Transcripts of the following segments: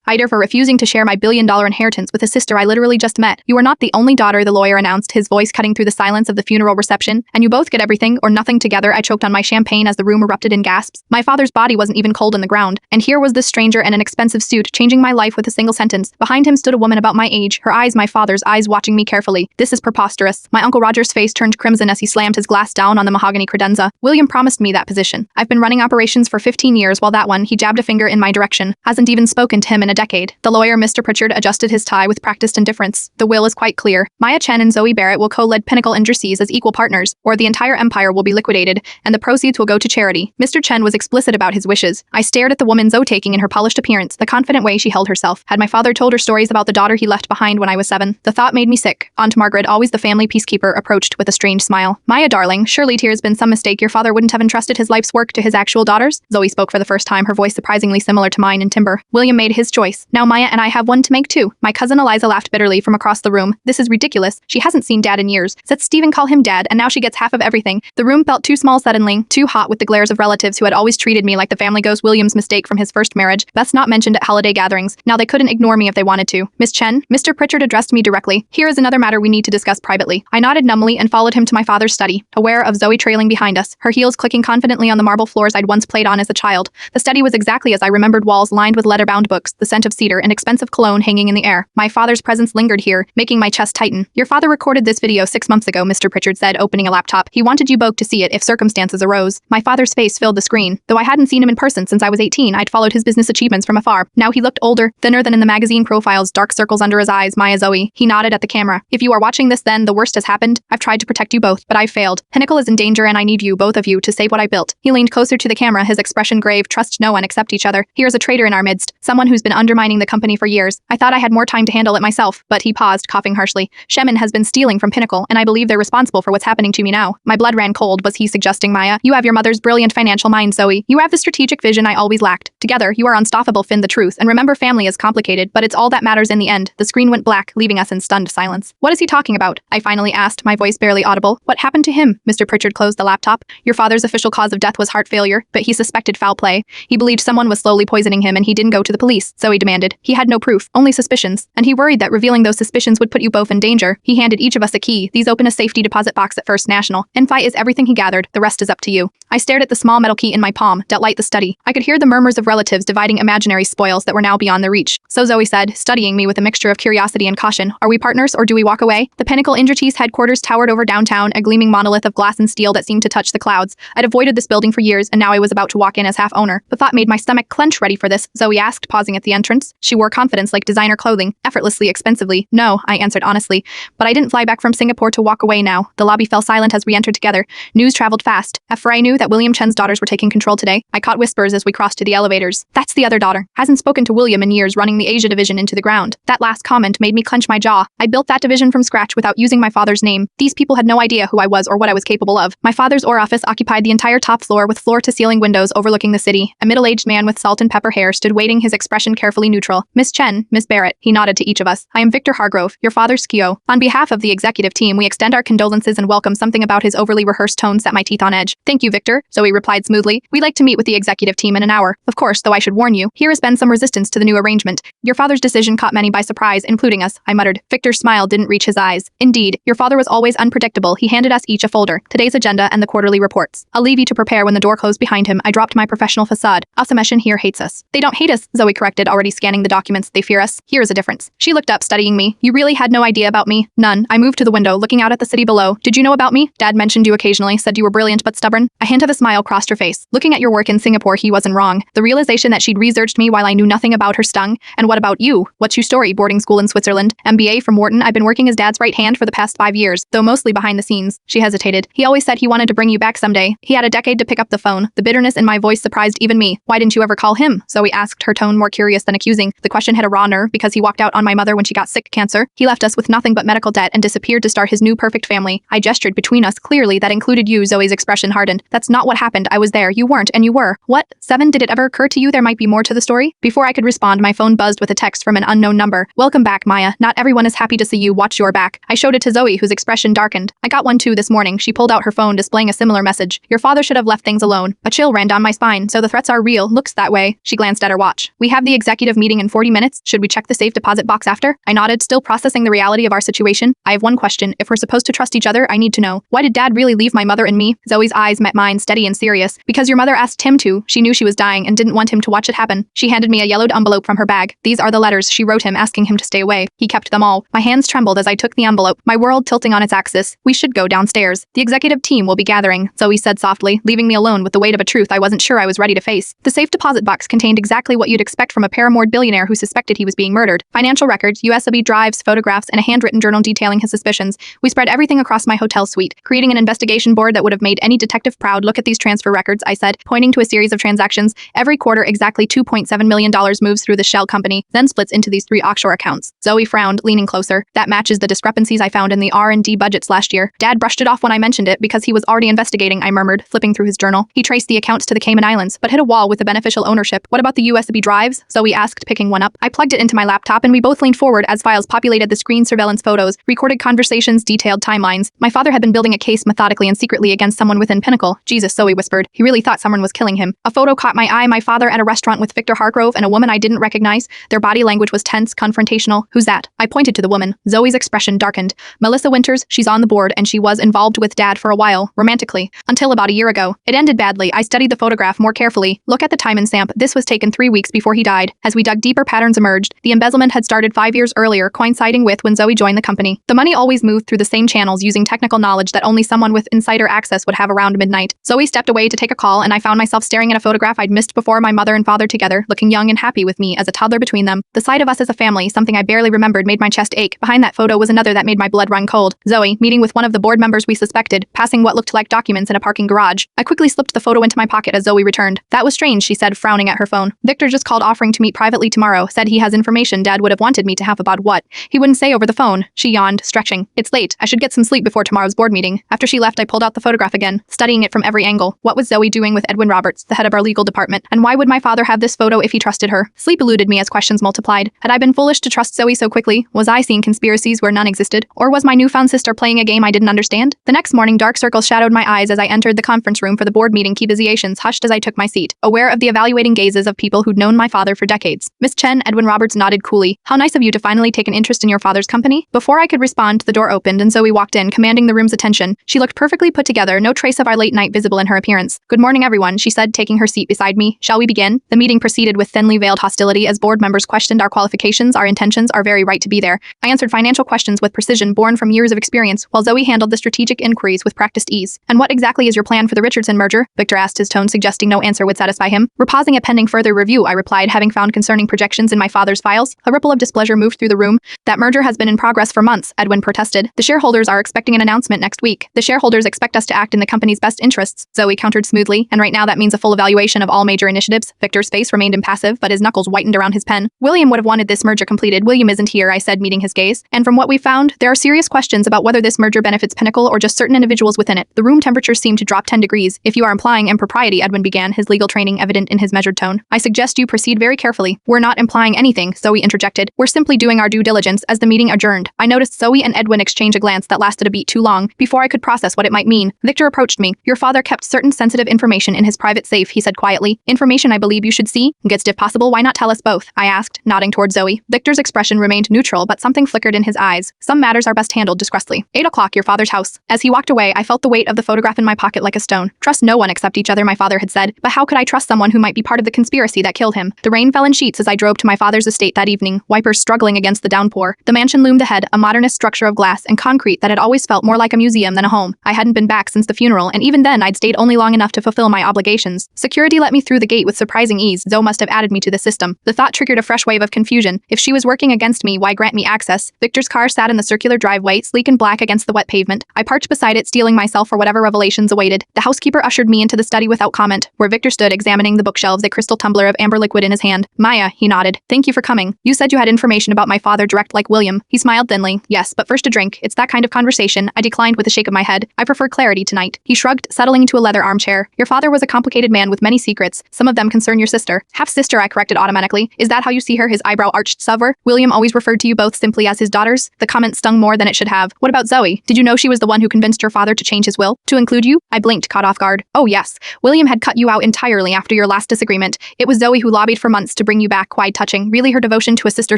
either for refusing to share my billion-dollar inheritance with a sister I literally just met. You are not the only daughter, the lawyer announced, his voice cutting through the silence of the funeral reception, and you both get everything or nothing together. I choked on my champagne as the room erupted in gasps. My father's body wasn't even cold in the ground, and here was this stranger in an expensive suit, changing my life with a single sentence. Behind him stood a woman about my age, her eyes my father's eyes, watching me carefully. This is preposterous. My Uncle Roger's face turned crimson as he slammed his glass down on the mahogany credenza. William promised me that position. I've been running operations for 15 years, while that one, he jabbed a finger in my direction, hasn't even spoken to him in a decade. The lawyer, Mr. Pritchard, adjusted his tie with practiced indifference. The will is quite clear. Maya Chen and Zoe Barrett will co-lead Pinnacle Industries as equal partners, or the entire empire will be liquidated, and the proceeds will go to charity. Mr. Chen was explicit about his wishes. I stared at the woman, Zoe, taking in her polished appearance, the confident way she held herself. Had my father told her stories about the daughter he left behind when I was 7? The thought made me sick. Aunt Margaret, always the family peacekeeper, approached with a strange smile. Maya, darling, surely here's been some mistake. Your father wouldn't have entrusted his life's work to his actual daughters? Zoe spoke for the first time, her voice surprisingly similar to mine in timbre. William made his choice. Now Maya and I have one to make too. My cousin Eliza laughed bitterly from across the room. This is ridiculous. She hasn't seen Dad in years. Said Stephen call him Dad, and now she gets half of everything. The room felt too small suddenly, too hot with the glares of relatives who had always treated me like the family ghost. William's mistake from his first marriage, best not mentioned at holiday gatherings. Now they couldn't ignore me if they wanted to. Miss Chen, Mr. Pritchard addressed me directly. Here is another matter we need to discuss privately. I nodded numbly and followed him to my father's study, aware of Zoe trailing behind us, her heels clicking confidently on the marble floors I'd once played on as a child. The study was exactly as I remembered, walls lined with leather-bound books, the scent of cedar and expensive cologne hanging in the air. My father's presence lingered here, making my chest tighten. Your father recorded this video 6 months ago, Mr. Pritchard said, opening a laptop. He wanted you both to see it if circumstances arose. My father's face filled the screen. Though I hadn't seen him in person since I was 18, I'd followed his business achievements from afar. Now he looked older, thinner than in the magazine profiles, dark circles under his eyes. Maya, Zoe. He nodded at the camera. If you are watching this, then the worst has happened. I've tried to protect you both, but I've failed. Pinnacle is in danger and I need you, both of you, to save what I built. He leaned closer to the camera, his expression grave. Trust no one except each other. Here's a traitor in our midst, someone who's been undermining the company for years. I thought I had more time to handle it myself, but he paused, coughing harshly. Shemin has been stealing from Pinnacle, and I believe they're responsible for what's happening to me now. My blood ran cold. Was he suggesting, Maya? You have your mother's brilliant financial mind, Zoe. You have the strategic vision I always lacked. Together, you are unstoppable. Finn the truth, and remember, family is complicated, but it's all that matters in the end. The screen went black, leaving us in stunned silence. What is he talking about? I finally asked, my voice barely audible. What happened to him? Mr. Pritchard closed the laptop. Your father's official cause of death was heart failure, but he suspected foul play. He believed someone was slowly poisoning him and he didn't go to the police, Zoe demanded. He had no proof, only suspicions, and he worried that revealing those suspicions would put you both in danger. He handed each of us a key. These open a safety deposit box at First National. Infi is everything he gathered. The rest is up to you. I stared at the small metal key in my palm. Delight the study. I could hear the murmurs of relatives dividing imaginary spoils that were now beyond their reach. So Zoe said, studying me with a mixture of curiosity and caution, are we partners or do we walk away? The Pinnacle Industries headquarters towered over downtown, a gleaming monolith of glass and steel that seemed to touch the clouds. I'd avoided this building for years and now I was about to walk in as half owner. The thought made my stomach clench. Ready for this? Zoe asked, pausing at the entrance. She wore confidence like designer clothing, effortlessly expensively. No, I answered honestly, but I didn't fly back from Singapore to walk away now. The lobby fell silent as we entered together. News traveled fast. After I knew that William Chen's daughters were taking control today, I caught whispers as we crossed to the elevators. That's the other daughter. Hasn't spoken to William in years, running the Asia division into the ground. That last comment made me clench my jaw. I built that division from scratch without using my father's name. These people had no idea who I was or what I was capable of. My father's ore office occupied the entire top floor with floor-to-ceiling windows overlooking the city. A middle-aged man with salt and pepper hair stood waiting, his expression carefully neutral. Miss Chen, Miss Barrett. He nodded to each of us. I am Victor Hargrove, your father's Skio. On behalf of the executive team, we extend our condolences and welcome. Something about his overly rehearsed tone set my teeth on edge. Thank you, Victor, Zoe replied smoothly. We'd like to meet with the executive team in an hour. Of course, though I should warn you, here has been some resistance to the new arrangement. Your father's decision caught many by surprise, including us, I muttered. Victor's smile didn't reach his eyes. Indeed, your father was always unpredictable. He handed us each a folder, today's agenda and the quarterly reports. I'll leave you to prepare. When the door closed behind him, I dropped my professional facade. Asameshin here hates us. They don't hate us, Zoe corrected, already scanning the documents. They fear us. Here is a difference. She looked up, studying me. You really had no idea about me? None. I moved to the window, looking out at the city below. Did you know about me? Dad mentioned you occasionally, said you were brilliant but stubborn. A hint of a smile crossed her face. Looking at your work in Singapore, he wasn't wrong. The realization that she'd researched me while I knew nothing about her stung. And what about you? What's your story? Boarding school in Switzerland, MBA from Wharton. I've been working as Dad's right hand for the past 5 years, though mostly behind the scenes. She hesitated. He always said he wanted to bring you back someday. He had a decade to pick up the phone. The bitterness in my voice surprised even me. Why didn't you ever call him? Zoe asked, her tone more curious than accusing. The question hit a raw nerve because he walked out on my mother when she got sick, cancer. He left us with nothing but medical debt and disappeared to start his new perfect family. I gestured between us. Clearly, that included you. Zoe's expression hardened. That's not what happened. I was there. You weren't, and you were. What? 7? Did it ever occur to you there might be more to the story? Before I could respond, my phone buzzed with a text from an unknown number. Welcome back, Maya. Not everyone is happy to see you. Watch your back. I showed it to Zoe, whose expression darkened. I got one too this morning. She pulled out her phone, displaying a similar message. Your father should have left things alone. A chill ran down my spine. So the threats are real. Looks that way. She glanced at her watch. We have the executive executive meeting in 40 minutes. Should we check the safe deposit box after? I nodded, still processing the reality of our situation. I have one question. If we're supposed to trust each other, I need to know. Why did Dad really leave my mother and me? Zoe's eyes met mine, steady and serious. Because your mother asked him to. She knew she was dying and didn't want him to watch it happen. She handed me a yellowed envelope from her bag. These are the letters she wrote him asking him to stay away. He kept them all. My hands trembled as I took the envelope, my world tilting on its axis. We should go downstairs. The executive team will be gathering, Zoe said softly, leaving me alone with the weight of a truth I wasn't sure I was ready to face. The safe deposit box contained exactly what you'd expect from a paramored billionaire who suspected he was being murdered. Financial records, USB drives, photographs, and a handwritten journal detailing his suspicions. We spread everything across my hotel suite, creating an investigation board that would have made any detective proud. Look at these transfer records, I said, pointing to a series of transactions. Every quarter, exactly $2.7 million moves through the shell company, then splits into these 3 offshore accounts. Zoe frowned, leaning closer. That matches the discrepancies I found in the R&D budgets last year. Dad brushed it off when I mentioned it because he was already investigating, I murmured, flipping through his journal. He traced the accounts to the Cayman Islands, but hit a wall with the beneficial ownership. What about the USB drives? Zoe asked, picking one up. I plugged it into my laptop and we both leaned forward as files populated the screen. Surveillance photos, recorded conversations, detailed timelines. My father had been building a case methodically and secretly against someone within Pinnacle. Jesus, Zoe whispered. He really thought someone was killing him. A photo caught my eye, my father at a restaurant with Victor Hargrove and a woman I didn't recognize. Their body language was tense, confrontational. Who's that? I pointed to the woman. Zoe's expression darkened. Melissa Winters, she's on the board and she was involved with Dad for a while, romantically, until about a year ago. It ended badly. I studied the photograph more carefully. Look at the time and stamp. This was taken 3 weeks before he died. As we dug deeper, patterns emerged. The embezzlement had started 5 years earlier, coinciding with when Zoe joined the company. The money always moved through the same channels using technical knowledge that only someone with insider access would have around midnight. Zoe stepped away to take a call and I found myself staring at a photograph I'd missed before, my mother and father together, looking young and happy with me as a toddler between them. The sight of us as a family, something I barely remembered, made my chest ache. Behind that photo was another that made my blood run cold. Zoe, meeting with one of the board members we suspected, passing what looked like documents in a parking garage. I quickly slipped the photo into my pocket as Zoe returned. That was strange, she said, frowning at her phone. Victor just called offering to meet privately tomorrow, said he has information Dad would have wanted me to have about what he wouldn't say over the phone. She yawned, stretching. It's late. I should get some sleep before tomorrow's board meeting. After she left, I pulled out the photograph again, studying it from every angle. What was Zoe doing with Edwin Roberts, the head of our legal department? And why would my father have this photo if he trusted her? Sleep eluded me as questions multiplied. Had I been foolish to trust Zoe so quickly? Was I seeing conspiracies where none existed? Or was my newfound sister playing a game I didn't understand? The next morning, dark circles shadowed my eyes as I entered the conference room for the board meeting. Keep hushed as I took my seat, aware of the evaluating gazes of people who'd known my father for decades. Miss Chen, Edwin Roberts nodded coolly. How nice of you to finally take an interest in your father's company. Before I could respond, the door opened and Zoe walked in, commanding the room's attention. She looked perfectly put together, no trace of our late night visible in her appearance. Good morning, everyone, she said, taking her seat beside me. Shall we begin? The meeting proceeded with thinly veiled hostility as board members questioned our qualifications, our intentions, our very right to be there. I answered financial questions with precision born from years of experience, while Zoe handled the strategic inquiries with practiced ease. And what exactly is your plan for the Richardson merger? Victor asked, his tone suggesting no answer would satisfy him. We're pausing it pending further review, I replied, having found concerning projections in my father's files. A ripple of displeasure moved through the room. That merger has been in progress for months, Edwin protested. The shareholders are expecting an announcement next week. The shareholders expect us to act in the company's best interests, Zoe countered smoothly, and right now that means a full evaluation of all major initiatives. Victor's face remained impassive, but his knuckles whitened around his pen. William would have wanted this merger completed. William isn't here, I said, meeting his gaze. And from what we found, there are serious questions about whether this merger benefits Pinnacle or just certain individuals within it. The room temperature seemed to drop 10 degrees. If you are implying impropriety, Edwin began, his legal training evident in his measured tone. I suggest you proceed very carefully. We're not implying anything, Zoe interjected. We're simply doing our due diligence as the meeting adjourned. I noticed Zoe and Edwin exchange a glance that lasted a beat too long before I could process what it might mean. Victor approached me. Your father kept certain sensitive information in his private safe, he said quietly. Information I believe you should see? Gets if possible, why not tell us both? I asked, nodding towards Zoe. Victor's expression remained neutral, but something flickered in his eyes. Some matters are best handled discreetly. 8 o'clock, your father's house. As he walked away, I felt the weight of the photograph in my pocket like a stone. Trust no one except each other, my father had said. But how could I trust someone who might be part of the conspiracy that killed him? The rain fell in sheets as I drove to my father's estate that evening, wipers struggling against the downpour. The mansion loomed ahead, a modernist structure of glass and concrete that had always felt more like a museum than a home. I hadn't been back since the funeral, and even then I'd stayed only long enough to fulfill my obligations. Security let me through the gate with surprising ease. Zoe must have added me to the system. The thought triggered a fresh wave of confusion. If she was working against me, why grant me access? Victor's car sat in the circular driveway, sleek and black against the wet pavement. I parked beside it, steeling myself for whatever revelations awaited. The housekeeper ushered me into the study without comment, where Victor stood examining the bookshelves, a crystal tumbler of amber liquid in his hand. Maya, he nodded. Thank you for coming. You said you had information about my father direct like William. He smiled thinly. Yes, but first a drink. It's that kind of conversation. I declined with a shake of my head. I prefer clarity tonight. He shrugged, settling into a leather armchair. Your father was a complicated man with many secrets. Some of them concern your sister. Half-sister, I corrected automatically. Is that how you see her? His eyebrow arched. Sever. William always referred to you both simply as his daughters. The comment stung more than it should have. What about Zoe? Did you know she was the one who convinced your father to change his will? To include you? I blinked, caught off guard. Oh yes. William had cut you out entirely after your last disagreement. It was Zoe who lobbied for months to to bring you back, quite touching. Really, her devotion to a sister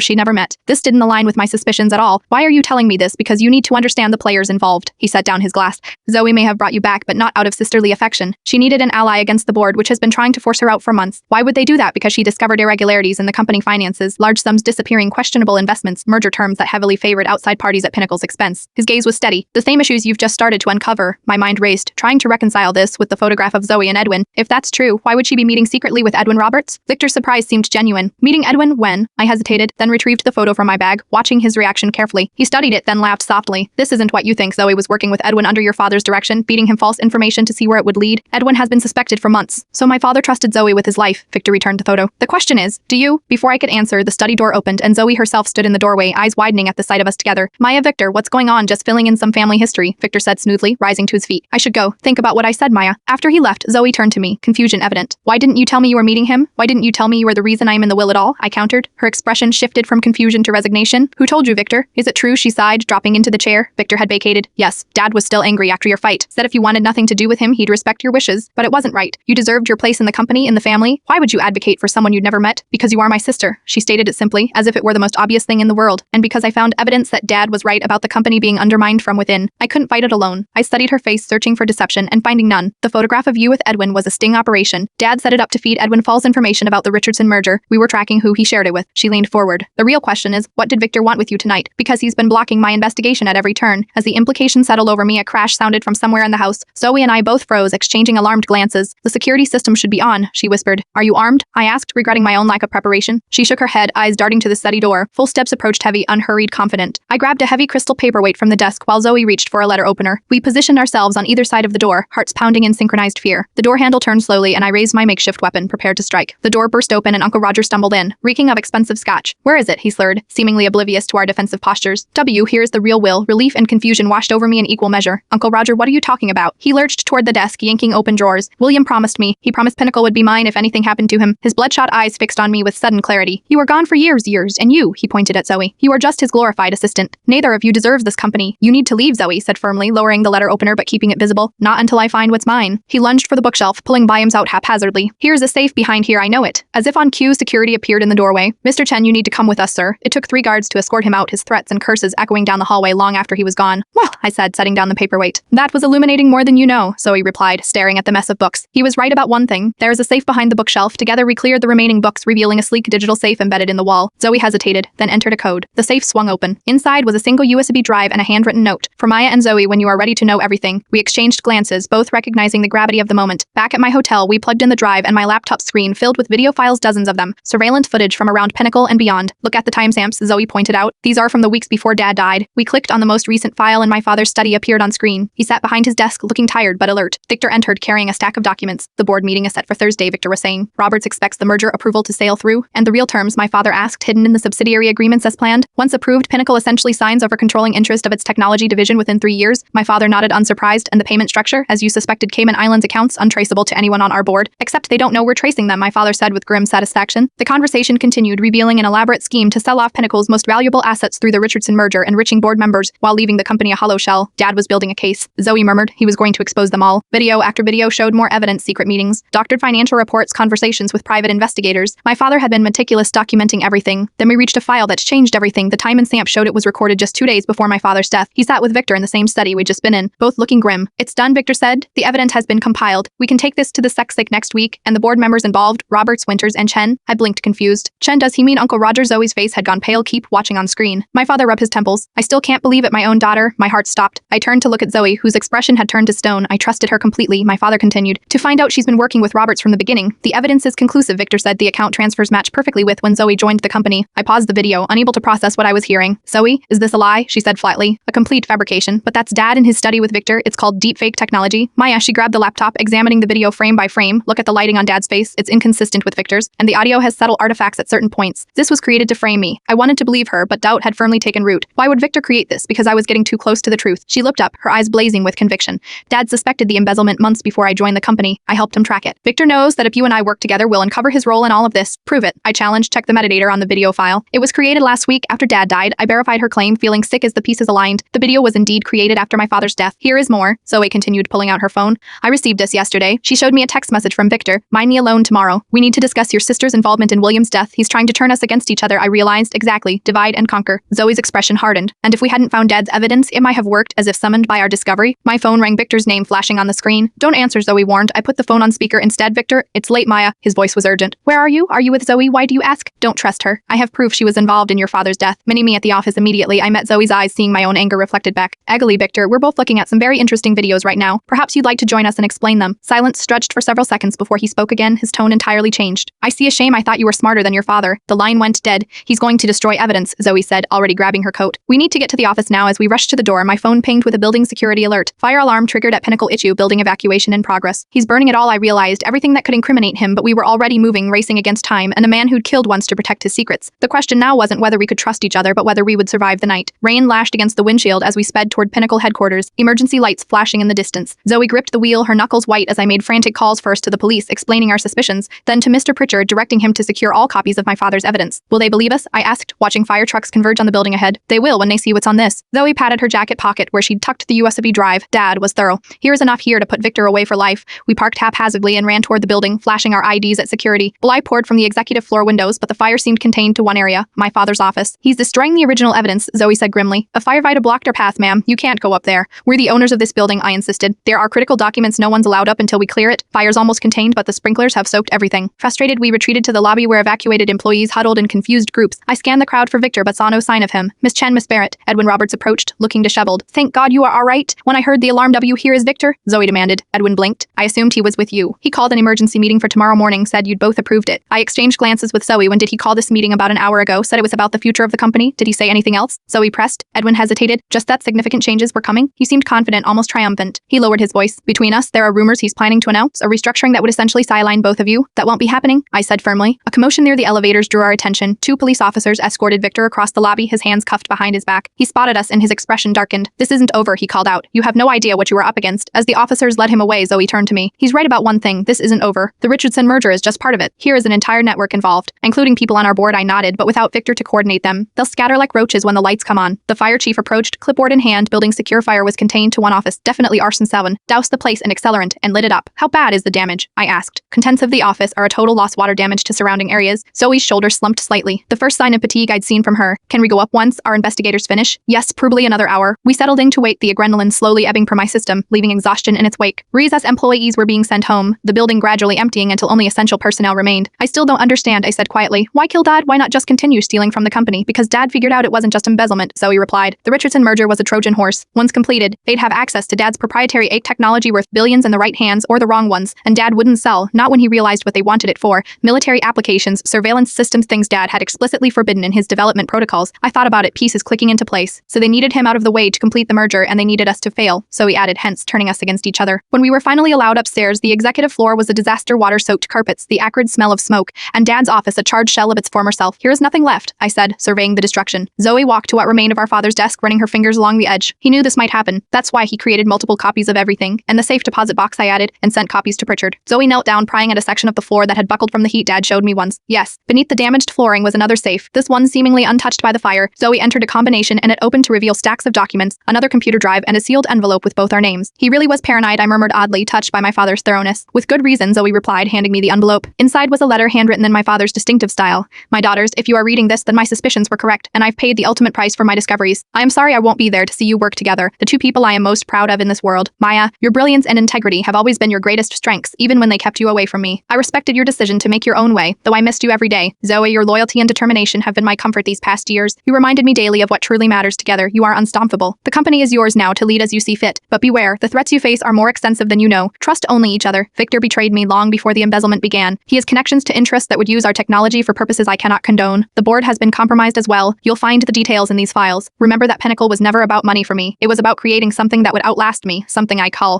she never met. This didn't align with my suspicions at all. Why are you telling me this? Because you need to understand the players involved. He set down his glass. Zoe may have brought you back, but not out of sisterly affection. She needed an ally against the board, which has been trying to force her out for months. Why would they do that? Because she discovered irregularities in the company finances, large sums disappearing, questionable investments, merger terms that heavily favored outside parties at Pinnacle's expense. His gaze was steady. The same issues you've just started to uncover. My mind raced, trying to reconcile this with the photograph of Zoe and Edwin. If that's true, why would she be meeting secretly with Edwin Roberts? Victor's surprise seemed genuine. Meeting Edwin when? I hesitated, then retrieved the photo from my bag, watching his reaction carefully. He studied it, then laughed softly. This isn't what you think. Zoe was working with Edwin under your father's direction, feeding him false information to see where it would lead. Edwin has been suspected for months. So my father trusted Zoe with his life. Victor returned the photo. The question is, do you? Before I could answer, the study door opened and Zoe herself stood in the doorway, eyes widening at the sight of us together. Maya, Victor, what's going on? Just filling in some family history, Victor said smoothly, rising to his feet. I should go. Think about what I said, Maya. After he left, Zoe turned to me, confusion evident. Why didn't you tell me you were meeting him? Why didn't you tell me you were the reason I am in the will at all? I countered. Her expression shifted from confusion to resignation. Who told you, Victor? Is it true? She sighed, dropping into the chair. Victor had vacated. Yes, Dad was still angry after your fight. Said if you wanted nothing to do with him, he'd respect your wishes. But it wasn't right. You deserved your place in the company, in the family. Why would you advocate for someone you'd never met? Because you are my sister. She stated it simply, as if it were the most obvious thing in the world. And because I found evidence that Dad was right about the company being undermined from within. I couldn't fight it alone. I studied her face, searching for deception and finding none. The photograph of you with Edwin was a sting operation. Dad set it up to feed Edwin false information about the Richardson merger. We were tracking who he shared it with. She leaned forward. The real question is, what did Victor want with you tonight? Because he's been blocking my investigation at every turn. As the implication settled over me, a crash sounded from somewhere in the house. Zoe and I both froze, exchanging alarmed glances. The security system should be on, she whispered. Are you armed? I asked, regretting my own lack of preparation. She shook her head, eyes darting to the study door. Full steps approached, heavy, unhurried, confident. I grabbed a heavy crystal paperweight from the desk while Zoe reached for a letter opener. We positioned ourselves on either side of the door, hearts pounding in synchronized fear. The door handle turned slowly and I raised my makeshift weapon, prepared to strike. The door burst open and Uncle Roger stumbled in, reeking of expensive scotch. Where is it? He slurred, seemingly oblivious to our defensive postures. Here's the real will. Relief and confusion washed over me in equal measure. Uncle Roger, what are you talking about? He lurched toward the desk, yanking open drawers. William promised me. He promised Pinnacle would be mine if anything happened to him. His bloodshot eyes fixed on me with sudden clarity. You were gone for years, and you, he pointed at Zoe. You are just his glorified assistant. Neither of you deserves this company. You need to leave, Zoe said firmly, lowering the letter opener but keeping it visible. Not until I find what's mine. He lunged for the bookshelf, pulling volumes out haphazardly. Here's a safe behind here, I know it. As if on cue, security appeared in the doorway. Mr. Chen, you need to come with us, sir. It took 3 guards to escort him out, his threats and curses echoing down the hallway long after he was gone. Well, I said, setting down the paperweight. That was illuminating more than you know, Zoe replied, staring at the mess of books. He was right about one thing. There is a safe behind the bookshelf. Together we cleared the remaining books, revealing a sleek digital safe embedded in the wall. Zoe hesitated, then entered a code. The safe swung open. Inside was a single USB drive and a handwritten note. For Maya and Zoe, when you are ready to know everything. We exchanged glances, both recognizing the gravity of the moment. Back at my hotel, we plugged in the drive and my laptop screen filled with video files, dozens of them. Surveillance footage from around Pinnacle and beyond. Look at the timestamps, Zoe pointed out. These are from the weeks before Dad died. We clicked on the most recent file and my father's study appeared on screen. He sat behind his desk, looking tired but alert. Victor entered, carrying a stack of documents. The board meeting is set for Thursday, Victor was saying. Roberts expects the merger approval to sail through, and the real terms, my father asked, hidden in the subsidiary agreements as planned. Once approved, Pinnacle essentially signs over controlling interest of its technology division within 3 years. My father nodded unsurprised, and the payment structure, as you suspected, Cayman Islands accounts untraceable to anyone on our board, except they don't know we're tracing them, my father said with grim satisfaction. The conversation continued, revealing an elaborate scheme to sell off Pinnacle's most valuable assets through the Richardson merger, enriching board members while leaving the company a hollow shell. Dad was building a case. Zoe murmured he was going to expose them all. Video after video showed more evidence, secret meetings, doctored financial reports, conversations with private investigators. My father had been meticulous, documenting everything. Then we reached a file that's changed everything. The time and stamp showed it was recorded just 2 days before my father's death. He sat with Victor in the same study we'd just been in, both looking grim. It's done, Victor said. The evidence has been compiled. We can take this to the SecSec next week, and the board members involved, Roberts, Winters, and Chen. I blinked, confused. Chen, does he mean Uncle Roger? Zoe's face had gone pale. Keep watching on screen. My father rubbed his temples. I still can't believe it, my own daughter. My heart stopped. I turned to look at Zoe, whose expression had turned to stone. I trusted her completely, my father continued. To find out she's been working with Roberts from the beginning. The evidence is conclusive, Victor said. The account transfers match perfectly with when Zoe joined the company. I paused the video, unable to process what I was hearing. Zoe, is this a lie? She said flatly. A complete fabrication. But that's Dad in his study with Victor. It's called deepfake technology. Maya, she grabbed the laptop, examining the video frame by frame. Look at the lighting on Dad's face. It's inconsistent with Victor's. And the audio has subtle artifacts at certain points. This was created to frame me. I wanted to believe her, but doubt had firmly taken root. Why would Victor create this? Because I was getting too close to the truth. She looked up, her eyes blazing with conviction. Dad suspected the embezzlement months before I joined the company. I helped him track it. Victor knows that if you and I work together, we'll uncover his role in all of this. Prove it. I challenged. Check the metadata on the video file. It was created last week after Dad died. I verified her claim, feeling sick as the pieces aligned. The video was indeed created after my father's death. Here is more. Zoe continued, pulling out her phone. I received this yesterday. She showed me a text message from Victor. Mind me alone tomorrow. We need to discuss your sister's involvement in William's death, he's trying to turn us against each other. I realized. Exactly. Divide and conquer. Zoe's expression hardened. And if we hadn't found Dad's evidence, it might have worked as if summoned by our discovery. My phone rang, Victor's name flashing on the screen. Don't answer, Zoe warned. I put the phone on speaker instead. Victor, it's late, Maya. His voice was urgent. Where are you? Are you with Zoe? Why do you ask? Don't trust her. I have proof she was involved in your father's death. Mini me at the office immediately. I met Zoe's eyes, seeing my own anger reflected back. Eggly, Victor, we're both looking at some very interesting videos right now. Perhaps you'd like to join us and explain them. Silence stretched for several seconds before he spoke again, his tone entirely changed. I see a shame. I thought you were smarter than your father. The line went dead. He's going to destroy evidence, Zoe said, already grabbing her coat. We need to get to the office now. As we rushed to the door, my phone pinged with a building security alert. Fire alarm triggered at Pinnacle issue, building evacuation in progress. He's burning it all. I realized everything that could incriminate him, but we were already moving, racing against time, and a man who'd killed once to protect his secrets. The question now wasn't whether we could trust each other, but whether we would survive the night. Rain lashed against the windshield as we sped toward Pinnacle headquarters, emergency lights flashing in the distance. Zoe gripped the wheel, her knuckles white as I made frantic calls, first to the police, explaining our suspicions, then to Mr. Pritchard, directing him to secure all copies of my father's evidence. Will they believe us? I asked, watching fire trucks converge on the building ahead. They will when they see what's on this. Zoe patted her jacket pocket where she'd tucked the USB drive. Dad was thorough. Here is enough here to put Victor away for life. We parked haphazardly and ran toward the building, flashing our IDs at security. Bly poured from the executive floor windows, but the fire seemed contained to one area, my father's office. He's destroying the original evidence, Zoe said grimly. A firefighter blocked our path, ma'am. You can't go up there. We're the owners of this building, I insisted. There are critical documents no one's allowed up until we clear it. Fire's almost contained, but the sprinklers have soaked everything. Frustrated, we retreated to the lobby where evacuated employees huddled in confused groups. I scanned the crowd for Victor but saw no sign of him. Miss Chen, Miss Barrett. Edwin Roberts approached, looking disheveled. Thank God you are all right. When I heard the alarm, here is Victor? Zoe demanded. Edwin blinked. I assumed he was with you. He called an emergency meeting for tomorrow morning, said you'd both approved it. I exchanged glances with Zoe. When did he call this meeting? About an hour ago. Said it was about the future of the company. Did he say anything else? Zoe pressed. Edwin hesitated. Just that significant changes were coming? He seemed confident, almost triumphant. He lowered his voice. Between us, there are rumors he's planning to announce a restructuring that would essentially sideline both of you. That won't be happening, I said firmly. A commotion near the elevators drew our attention. 2 police officers escorted Victor across the lobby, his hands cuffed behind his back. He spotted us and his expression darkened. This isn't over, he called out. You have no idea what you are up against. As the officers led him away, Zoe turned to me. He's right about one thing. This isn't over. The Richardson merger is just part of it. Here is an entire network involved, including people on our board. I nodded, but without Victor to coordinate them. They'll scatter like roaches when the lights come on. The fire chief approached, clipboard in hand. Building secure. Fire was contained to one office. Definitely arson 7. Doused the place in accelerant and lit it up. How bad is the damage? I asked. Contents of the office are a total loss, water damage to surrounding areas. Zoe's shoulder slumped slightly. The first sign of fatigue I'd seen from her. Can we go up once our investigators finish? Yes, probably another hour. We settled in to wait, the adrenaline slowly ebbing per my system, leaving exhaustion in its wake. Recess employees were being sent home, the building gradually emptying until only essential personnel remained. I still don't understand, I said quietly. Why kill Dad? Why not just continue stealing from the company? Because Dad figured out it wasn't just embezzlement, Zoe replied. The Richardson merger was a Trojan horse. Once completed, they'd have access to Dad's proprietary technology worth billions in the right hands or the wrong ones, and Dad wouldn't sell, not when he realized what they wanted it for. Military applications, surveillance systems, things Dad had explicitly forbidden in his development protocols. I thought about it, pieces clicking into place. So they needed him out of the way to complete the merger, and they needed us to fail, so he added, hence turning us against each other. When we were finally allowed upstairs, the executive floor was a disaster, water-soaked carpets, the acrid smell of smoke, and Dad's office a charred shell of its former self. Here is nothing left, I said, surveying the destruction. Zoe walked to what remained of our father's desk, running her fingers along the edge. He knew this might happen. That's why he created multiple copies of everything, and the safe deposit box I added, and sent copies to Pritchard. Zoe knelt down, prying at a section of the floor that had buckled from the heat Dad showed me once. Yes, beneath the damaged flooring was another safe, this one seemingly untouched by the fire. Zoe entered a combination and it opened to reveal stacks of documents, another computer drive, and a sealed envelope with both our names. He really was paranoid, I murmured oddly, touched by my father's thoroughness. With good reason, Zoe replied, handing me the envelope. Inside was a letter handwritten in my father's distinctive style. My daughters, if you are reading this, then my suspicions were correct, and I've paid the ultimate price for my discoveries. I am sorry I won't be there to see you work together, the 2 people I am most proud of in this world. Maya, your brilliance and integrity have always been your greatest strengths, even when they kept you away from me. I respected your decision to make your own way, though I missed you every day. Zoe, your loyalty and determination have been my comfort these past years. You reminded me daily of what truly matters. Together, you are unstoppable. The company is yours now to lead as you see fit, but beware, the threats you face are more extensive than you know. Trust only each other. Victor betrayed me long before the embezzlement began. He has connections to interests that would use our technology for purposes I cannot condone. The board has been compromised as well. You'll find the details in these files. Remember that Pinnacle was never about money for me. It was about creating something that would outlast me, something I call